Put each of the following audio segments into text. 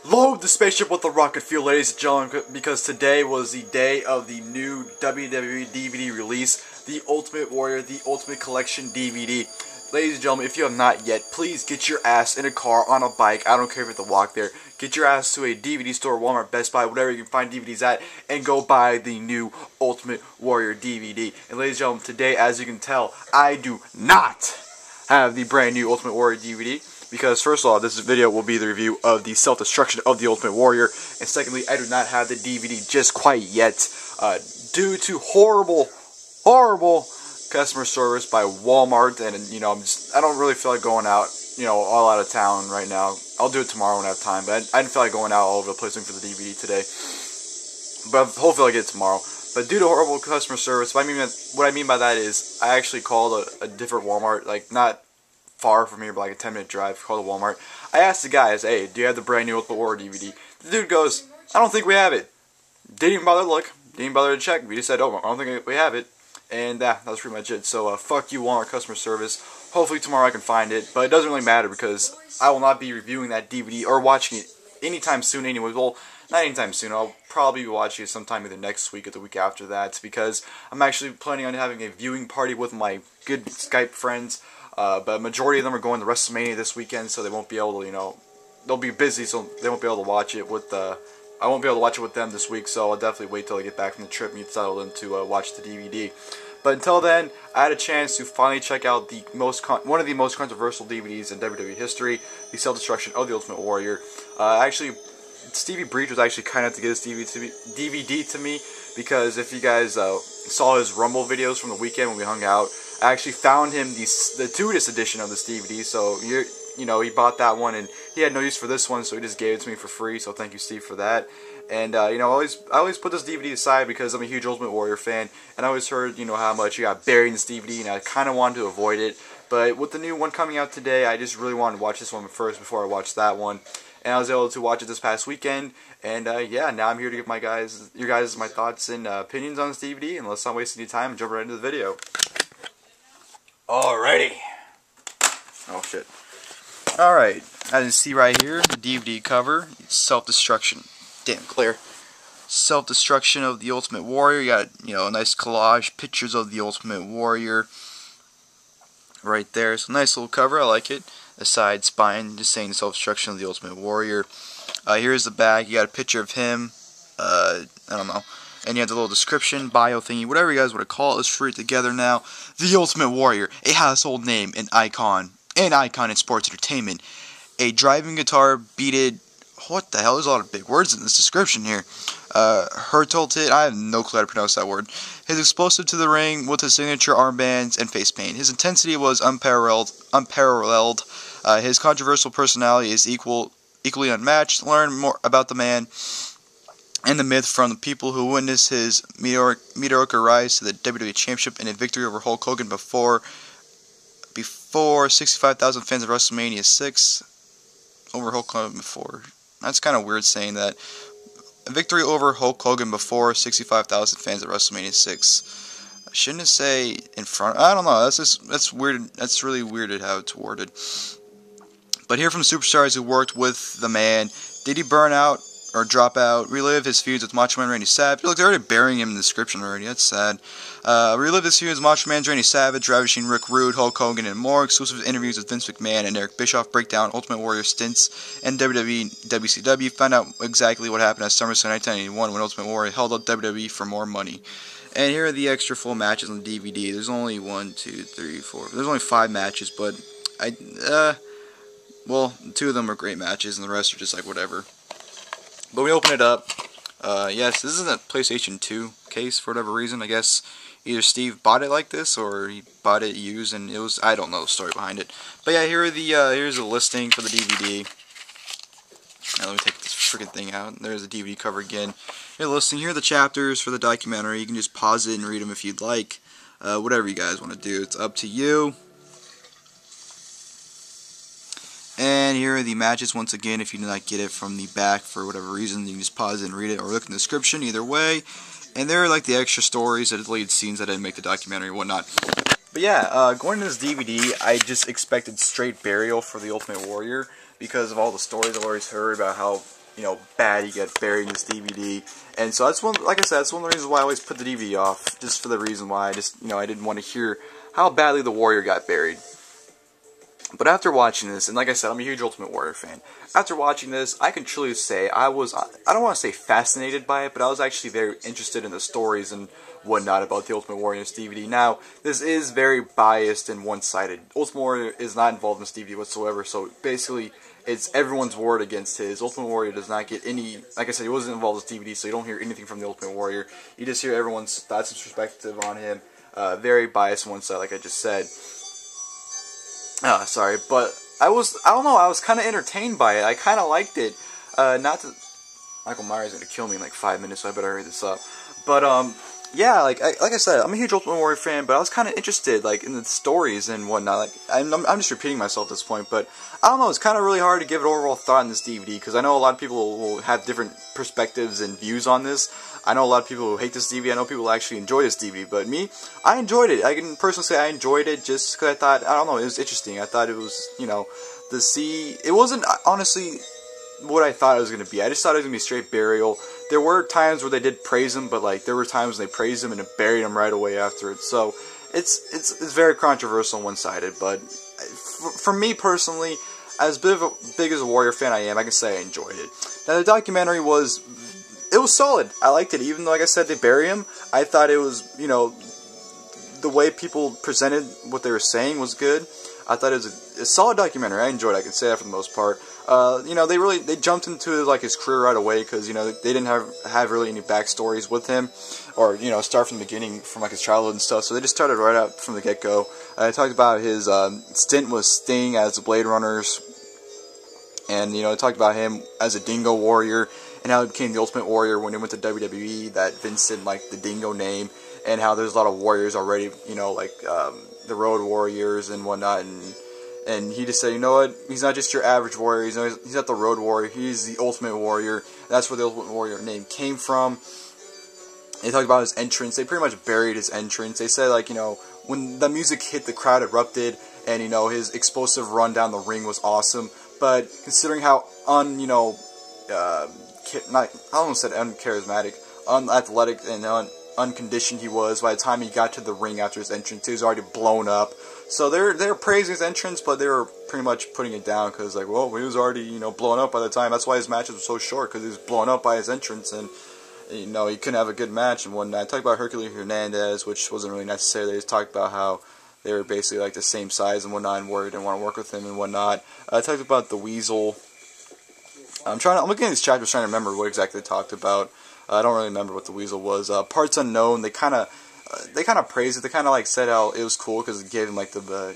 Load the spaceship with a rocket fuel, ladies and gentlemen, because today was the day of the new WWE DVD release, The Ultimate Warrior, The Ultimate Collection DVD. Ladies and gentlemen, if you have not yet, please get your ass in a car, on a bike, I don't care if you have to walk there, get your ass to a DVD store, Walmart, Best Buy, whatever you can find DVDs at, and go buy the new Ultimate Warrior DVD. And ladies and gentlemen, today, as you can tell, I do not have the brand new Ultimate Warrior DVD. Because first of all, this video will be the review of the self-destruction of the Ultimate Warrior, and secondly, I do not have the DVD just quite yet, due to horrible customer service by Walmart, and I don't really feel like going out, all out of town right now. I'll do it tomorrow when I have time, but I didn't feel like going out all over the place looking for the DVD today. But hopefully I'll get it tomorrow. But due to horrible customer service, what I mean by that is I actually called a different Walmart, like not far from here, but like a 10-minute drive, called a Walmart. I asked the guys, hey, do you have the brand new Ultimate Warrior DVD? The dude goes, I don't think we have it. Didn't even bother to look, didn't even bother to check. We just said, oh, I don't think we have it. And that was pretty much it. So fuck you, Walmart customer service. Hopefully tomorrow I can find it, but it doesn't really matter because I will not be reviewing that DVD or watching it anytime soon anyway. Well, not anytime soon. I'll probably be watching it sometime either next week or the week after that, because I'm actually planning on having a viewing party with my good Skype friends. But a majority of them are going to WrestleMania this weekend, so they won't be able to, they'll be busy, so they won't be able to watch it with, I won't be able to watch it with them this week, so I'll definitely wait till I get back from the trip and get settled in to watch the DVD. But until then, I had a chance to finally check out one of the most controversial DVDs in WWE history, the self-destruction of the Ultimate Warrior. Actually, Stevie Breach was actually kind enough to get this DVD to me, because if you guys saw his Rumble videos from the weekend when we hung out, I actually found him the 2-disc edition of this DVD, so he bought that one, and he had no use for this one, so he just gave it to me for free, so thank you, Steve, for that. And, I always put this DVD aside because I'm a huge Ultimate Warrior fan, and I always heard, how much he got buried in this DVD, and I kind of wanted to avoid it. But with the new one coming out today, I just really wanted to watch this one first before I watched that one. And I was able to watch it this past weekend, and yeah, now I'm here to give my thoughts and opinions on this DVD, and let's not waste any time and jump right into the video. Alrighty. Oh shit. Alright, as you see right here, the DVD cover, self-destruction. Damn clear. Self-destruction of the Ultimate Warrior. You got, a nice collage, pictures of the Ultimate Warrior right there. So nice little cover, I like it. The side spine, just saying self-destruction of the Ultimate Warrior. Here's the back, you got a picture of him, I don't know. And you have the little description, bio thingy, whatever you guys want to call it. Let's read it together now. The Ultimate Warrior, a household name, an icon in sports entertainment. A driving guitar beated, what the hell, there's a lot of big words in this description here. Hurtled, I have no clue how to pronounce that word. His explosive to the ring with his signature armbands and face paint. His intensity was unparalleled. His controversial personality is equally unmatched. Learn more about the man and the myth from the people who witnessed his meteoric rise to the WWE Championship and a victory over Hulk Hogan before 65,000 fans of WrestleMania VI. Over Hulk Hogan before. That's kind of weird saying that. A victory over Hulk Hogan before 65,000 fans at WrestleMania VI. Shouldn't it say in front? I don't know. That's weird. That's really weird how it's worded. But hear from superstars who worked with the man. Did he burn out or drop out? Relive his feuds with Macho Man Randy Savage. Look, they're already burying him in the description already. That's sad. Relive his feuds with Macho Man Randy Savage, Ravishing, Rick Rude, Hulk Hogan, and more. Exclusive interviews with Vince McMahon and Eric Bischoff. Breakdown Ultimate Warrior stints and WWE, WCW. Find out exactly what happened at SummerSlam 1981 when Ultimate Warrior held up WWE for more money. And here are the extra full matches on the DVD. There's only 1, 2, 3, 4. There's only 5 matches, but well, 2 of them are great matches, and the rest are just like whatever. But we open it up. Yes, this is a PlayStation 2 case for whatever reason. I guess either Steve bought it like this, or he bought it used, and it was, I don't know the story behind it. But yeah, here are the here's the listing for the DVD. Now let me take this freaking thing out. There's the DVD cover again. Here the listing. Here are the chapters for the documentary. You can just pause it and read them if you'd like. Whatever you guys want to do, it's up to you. And here are the matches once again. If you did not get it from the back for whatever reason, you can just pause it and read it, or look in the description, either way. And there are like the extra stories, the deleted scenes that didn't make the documentary and whatnot. But yeah, going to this DVD, I just expected straight burial for the Ultimate Warrior because of all the stories I've always heard about how baddie get buried in this DVD. And so that's like I said, that's one of the reasons why I always put the DVD off, just for the reason why I just, I didn't want to hear how badly the Warrior got buried. But after watching this, and like I said, I'm a huge Ultimate Warrior fan. After watching this, I can truly say I don't want to say fascinated by it, but I was actually very interested in the stories and whatnot about the Ultimate Warrior in this DVD. Now, this is very biased and one-sided. Ultimate Warrior is not involved in this DVD whatsoever, so basically, it's everyone's word against his. Ultimate Warrior does not get any, like I said, he wasn't involved in this DVD, so you don't hear anything from the Ultimate Warrior. You just hear everyone's thoughts and perspective on him. Very biased on one side, like I just said. Sorry, but I don't know, I was kind of entertained by it. I kind of liked it. Michael Myers is going to kill me in like 5 minutes, so I better hurry this up. But, yeah, like I said, I'm a huge Ultimate Warrior fan, but I was kind of interested, like, in the stories and whatnot. Like, I'm just repeating myself at this point, but I don't know, it's kind of really hard to give an overall thought on this DVD, because I know a lot of people will have different perspectives and views on this. I know a lot of people who hate this DVD, I know people who actually enjoy this DVD, but me, I enjoyed it. I can personally say I enjoyed it just because I thought, I don't know, it was interesting. I thought it was, it wasn't, honestly, what I thought it was going to be. I just thought it was going to be straight burial. There were times where they did praise him, but like there were times when they praised him and buried him right away after it. So it's very controversial and one-sided. But for me personally, as big as a Warrior fan I am, I can say I enjoyed it. Now the documentary was solid. I liked it, even though, like I said, they bury him. I thought it was, the way people presented what they were saying was good. I thought it was a solid documentary. I enjoyed it. I can say that for the most part. They jumped into like his career right away because they didn't have really any backstories with him, or start from the beginning from like his childhood and stuff. So they just started right out from the get-go. They talked about his stint with Sting as the Blade Runners, and they talked about him as a Dingo Warrior and how he became the Ultimate Warrior when he went to WWE. That Vince didn't like the Dingo name, and how there's a lot of warriors already, like the Road Warriors and whatnot, and he just said, you know what, he's not just your average warrior, he's not the Road Warrior, he's the Ultimate Warrior. That's where the Ultimate Warrior name came from. They talked about his entrance. They pretty much buried his entrance. They said, like, when the music hit, the crowd erupted, and, his explosive run down the ring was awesome. But considering how I almost said uncharismatic, unathletic, and unconditioned he was, by the time he got to the ring after his entrance, he was already blown up. So they were praising his entrance, but they were pretty much putting it down because, like, well, he was already, blown up by the time. That's why his matches were so short, because he was blown up by his entrance, and, he couldn't have a good match and whatnot. I talked about Hercules Hernandez, which wasn't really necessary. They just talked about how they were basically, like, the same size and whatnot, and Warrior didn't want to work with him and whatnot. I talked about the Weasel. I'm looking at these chapters trying to remember what exactly they talked about. I don't really remember what the Weasel was. Parts Unknown, they kind of praised it. They kind of like said how it was cool because it gave him like the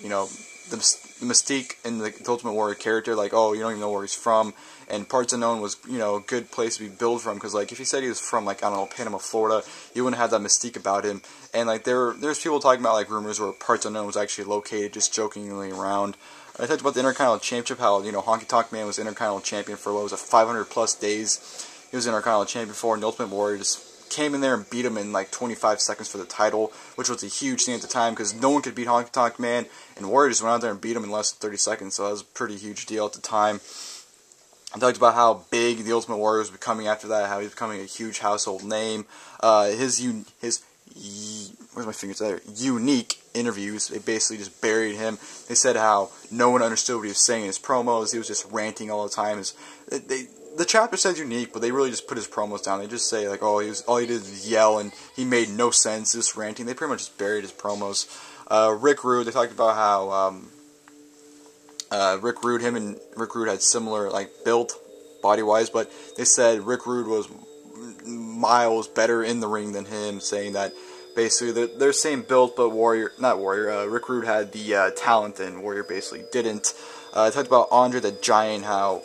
mystique in the Ultimate Warrior character. Like, oh, you don't even know where he's from. And Parts Unknown was a good place to be built from, because like if he said he was from like, I don't know, Panama, Florida, you wouldn't have that mystique about him. And like there's people talking about like rumors where Parts Unknown was actually located, just jokingly around. I talked about the Intercontinental Championship, how Honky Tonk Man was Intercontinental Champion for what was it, 500+ days. He was Intercontinental Champion for, and the Ultimate Warrior just came in there and beat him in like 25 seconds for the title, which was a huge thing at the time because no one could beat Honky Tonk Man, and Warrior just went out there and beat him in less than 30 seconds, so that was a pretty huge deal at the time. I talked about how big the Ultimate Warrior was becoming after that, how he was becoming a huge household name. Where's my fingers there? Unique interviews. They basically just buried him. They said how no one understood what he was saying in his promos. He was just ranting all the time. The chapter says unique, but they really just put his promos down. They just say like, oh, all he did was yell and he made no sense, just ranting. They pretty much just buried his promos. Rick Rude, they talked about how Rick Rude had similar like build body-wise, but they said Rick Rude was miles better in the ring than him, saying that basically they're same build, but Rick Rude had the talent and Warrior basically didn't. I talked about Andre the Giant, how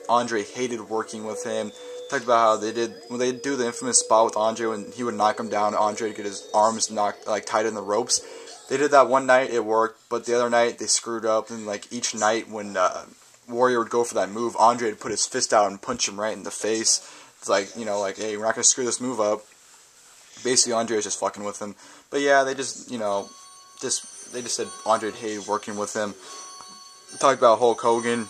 Andre hated working with him. Talked about how when they do the infamous spot with Andre when he would knock him down, Andre would get his arms tied in the ropes. They did that one night, it worked, but the other night they screwed up, and like each night when Warrior would go for that move, Andre would put his fist out and punch him right in the face. It's like, hey, we're not going to screw this move up. Basically, Andre was just fucking with him. But yeah, they just said Andre hated working with him. We talked about Hulk Hogan.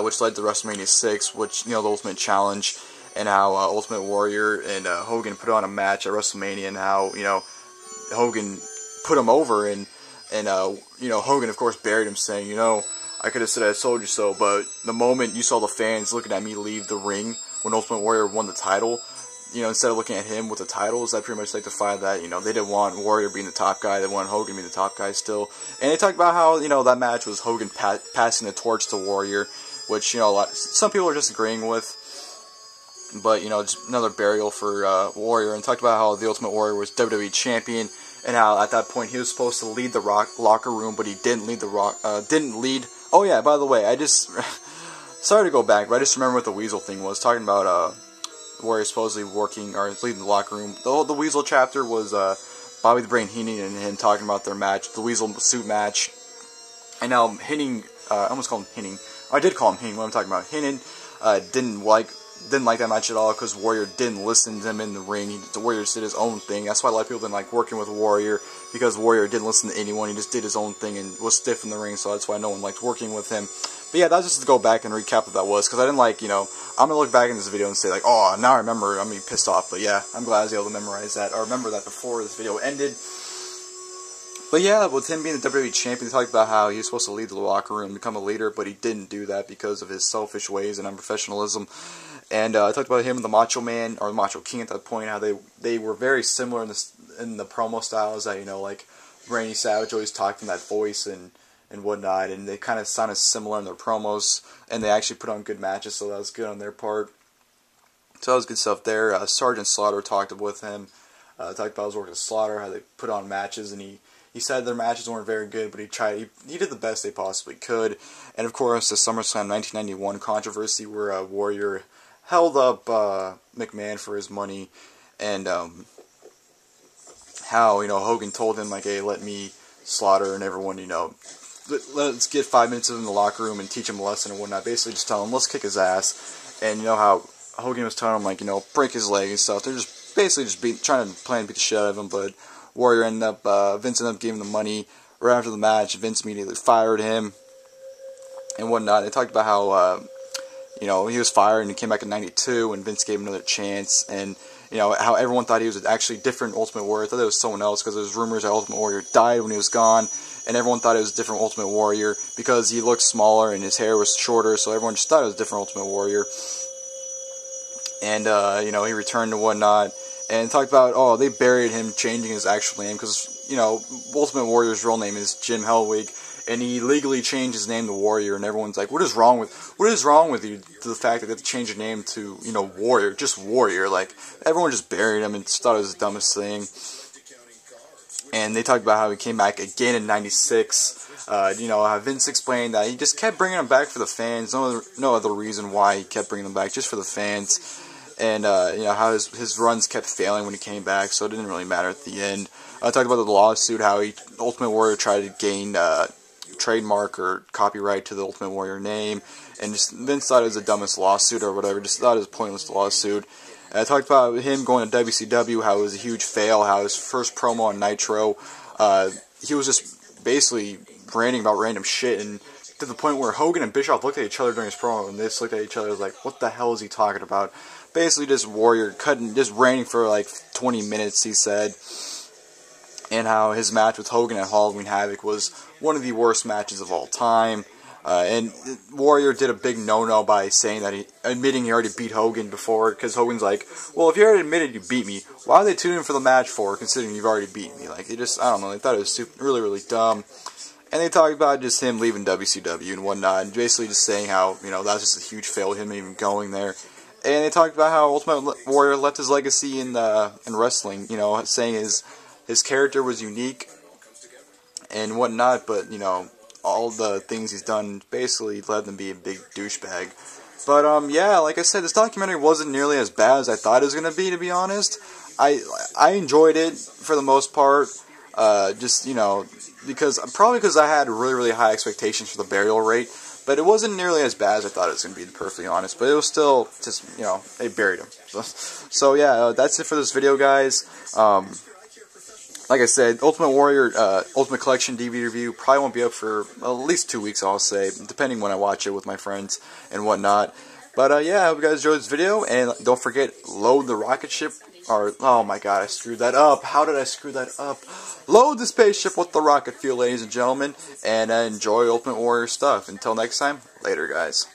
which led to WrestleMania VI, which, you know, the Ultimate Challenge, and how Ultimate Warrior and Hogan put on a match at WrestleMania, and how, you know, Hogan put him over, and you know, Hogan, of course, buried him, saying, you know, I could have said I told you so, but the moment you saw the fans looking at me leave the ring when Ultimate Warrior won the title, you know, instead of looking at him with the titles, that pretty much signified that, you know, they didn't want Warrior being the top guy, they wanted Hogan being the top guy still. And they talked about how, you know, that match was Hogan passing the torch to Warrior, which, you know, some people are disagreeing with, but, you know, just another burial for Warrior. And talked about how the Ultimate Warrior was WWE Champion, and how at that point he was supposed to lead the locker room, but he didn't lead Oh yeah, by the way, I just sorry to go back, but I just remember what the Weasel thing was, talking about Warrior supposedly working or leading the locker room. The Weasel chapter was Bobby the Brain Heenan and him talking about their match, the Weasel suit match. And now Heenan, I almost called him Heenan. I did call him Heenan. What I'm talking about, Heenan didn't like that match at all, because Warrior didn't listen to him in the ring. The Warrior just did his own thing. That's why a lot of people didn't like working with Warrior, because Warrior didn't listen to anyone. He just did his own thing and was stiff in the ring, so that's why no one liked working with him. But yeah, that's just to go back and recap what that was, because I didn't like, you know, I'm going to look back in this video and say like, oh, now I remember, I'm going to be pissed off. But yeah, I'm glad I was able to memorize that, or remember that before this video ended. But yeah, with him being the WWE Champion, they talked about how he was supposed to lead the locker room, become a leader, but he didn't do that because of his selfish ways and unprofessionalism. And I talked about him and the Macho Man, or the Macho King at that point, how they were very similar in the promo styles, that, you know, like Randy Savage always talked in that voice and whatnot, and they kind of sounded similar in their promos, and they actually put on good matches, so that was good on their part. So that was good stuff there. Sergeant Slaughter talked with him, talked about his work with Slaughter, how they put on matches, and he said their matches weren't very good, but he did the best they possibly could. And of course, the SummerSlam 1991 controversy, where Warrior held up McMahon for his money, and how, you know, Hogan told him, like, hey, let me, Slaughter, and everyone, you know, let's get 5 minutes of him in the locker room and teach him a lesson and whatnot. Basically just tell him, let's kick his ass. And you know how Hogan was telling him, like, you know, break his leg and stuff. They're just basically trying to plan to beat the shit out of him, but Warrior ended up, Vince ended up giving him the money. Right after the match, Vince immediately fired him and whatnot. They talked about how, you know, he was fired and he came back in '92, and Vince gave him another chance, and, you know, how everyone thought he was actually different Ultimate Warrior. I thought it was someone else, because there was rumors that Ultimate Warrior died when he was gone, and everyone thought it was a different Ultimate Warrior because he looked smaller and his hair was shorter, so everyone just thought it was a different Ultimate Warrior. And, you know, he returned and whatnot, and talked about, oh, they buried him changing his actual name, because, you know, Ultimate Warrior's real name is Jim Hellwig, and he legally changed his name to Warrior, and everyone's like, what is wrong with you, to the fact that they have to change your name to, you know, Warrior, just Warrior. Like, everyone just buried him and just thought it was the dumbest thing. And they talked about how he came back again in '96. You know, how Vince explained that he just kept bringing him back for the fans. No other reason why he kept bringing them back, just for the fans. And, you know, how his runs kept failing when he came back, so it didn't really matter at the end. I talked about the lawsuit, how Ultimate Warrior tried to gain trademark or copyright to the Ultimate Warrior name, and just Vince thought it was the dumbest lawsuit or whatever, just thought it was a pointless lawsuit. And I talked about him going to WCW, how it was a huge fail, how his first promo on Nitro, he was just basically ranting about random shit, and to the point where Hogan and Bischoff looked at each other during his promo, and they just looked at each other like, what the hell is he talking about? Basically just Warrior just ranting for like 20 minutes, he said. And how his match with Hogan at Halloween Havoc was one of the worst matches of all time. And Warrior did a big no-no by saying that admitting he already beat Hogan before, because Hogan's like, well, if you already admitted you beat me, why are they tuning for the match for, considering you've already beat me? Like, I don't know, they thought it was really, really dumb. And they talked about just him leaving WCW and whatnot, and basically just saying how, you know, that was just a huge fail, him even going there. And they talked about how Ultimate Warrior left his legacy in wrestling, you know, saying his character was unique and whatnot, but, you know, all the things he's done basically led him to be a big douchebag. But, yeah, like I said, this documentary wasn't nearly as bad as I thought it was going to be honest. I enjoyed it for the most part, just, you know, probably because I had really, really high expectations for the burial rate, but it wasn't nearly as bad as I thought it was going to be, to be perfectly honest, but it was still just, you know, they buried him. So yeah, that's it for this video, guys. like I said, Ultimate Warrior, Ultimate Collection DVD review probably won't be up for at least 2 weeks, I'll say, depending when I watch it with my friends and whatnot. But yeah, I hope you guys enjoyed this video, and don't forget, load the rocket ship, or, oh my god, I screwed that up. How did I screw that up? Load the spaceship with the rocket fuel, ladies and gentlemen, and enjoy Ultimate Warrior stuff. Until next time, later, guys.